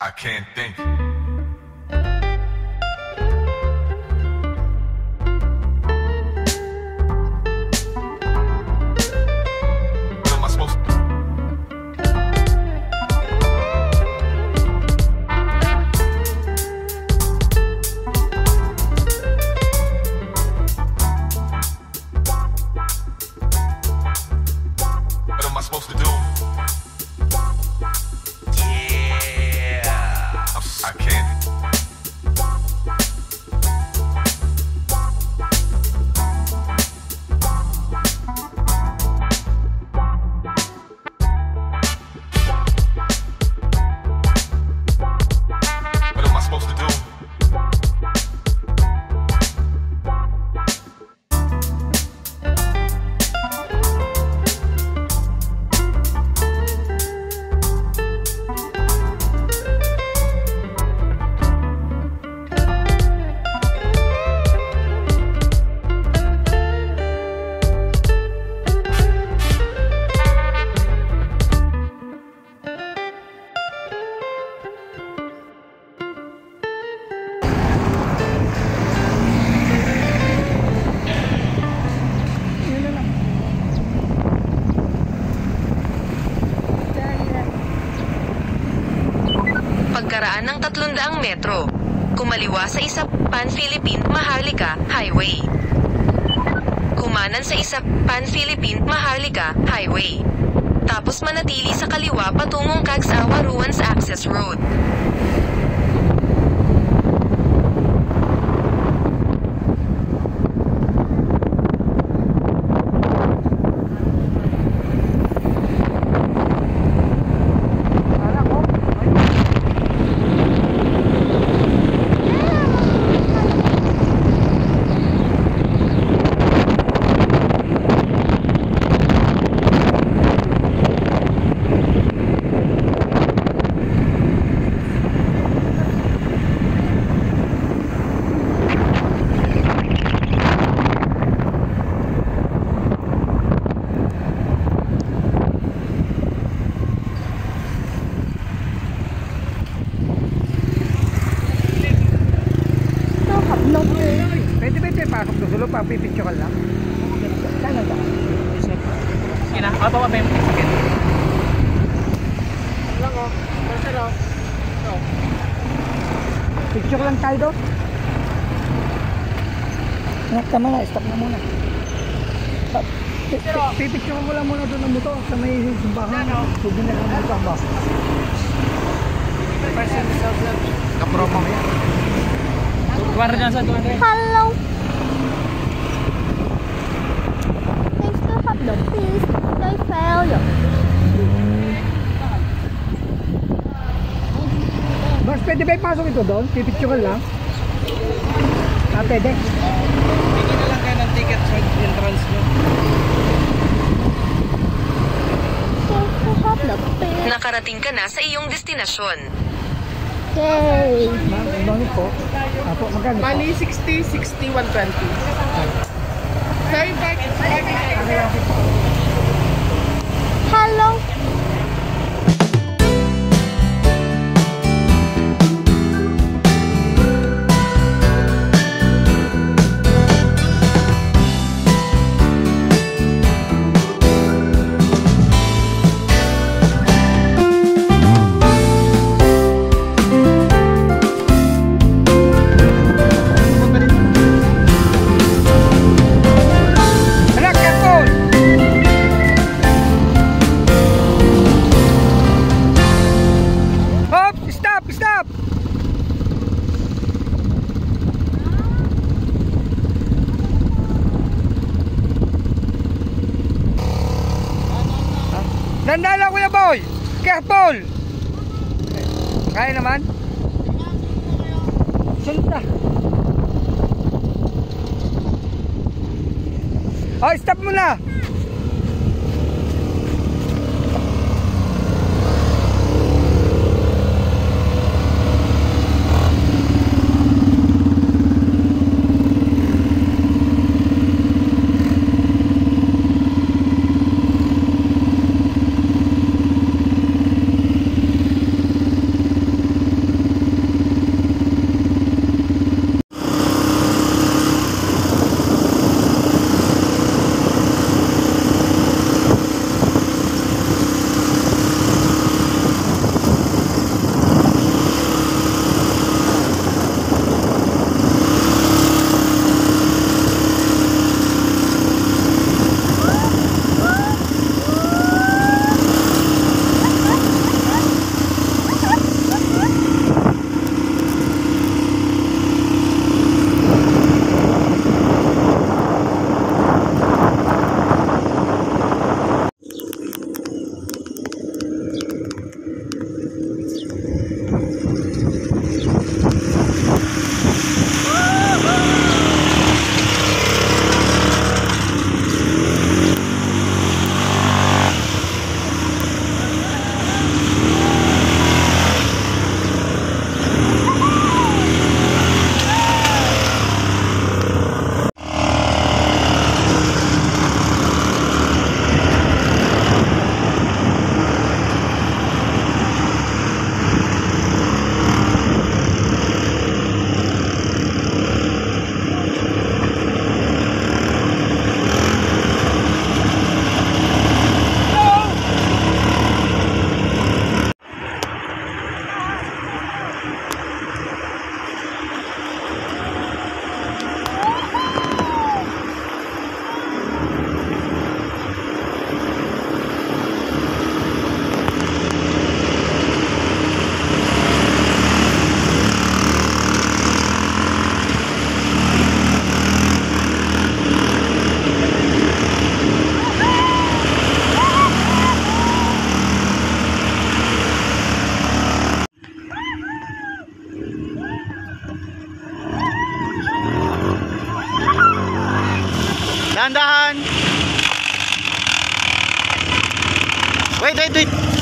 I can't think. What am I supposed to? What am I supposed to do? I can't. What am I supposed to do? Pagkaraan ng 300 metro, kumaliwa sa isa Pan-Philippine Maharlika Highway. Kumanan sa isa Pan-Philippine Maharlika Highway. Tapos manatili sa kaliwa patungong Cagsawa Ruans Access Road. Pwede pasok doon solo, papipicture ka lang. Saan ang daan? Sige na, bawa pa yung sakit. Lang o, parcel o. Picture lang tayo doon. Tama na, stop na muna. Pipicture mo lang muna doon ng motor sa may simbahan. Sige na lang motor ba? Kapromo mo yan. Tuwara dyan sa tuwara. Hello. They still have the peace. They fail you. Boss, pwede ba ipasok ito doon? Pipicture ka lang? Pwede. Bigyan na lang kayo ng ticket sa entrance nyo. They still have the peace. Nakarating ka na sa iyong destinasyon. Yay. Ma'am, ibangit po. Apo, magkano po? Bali 60, 60, 120. Sorry, back. Hello. Anak, careful! Hop! Stop! Stop! Dandan lang, Kuya Boy! Careful! Kaya naman? Sunta! Oh, stop muna! Wait.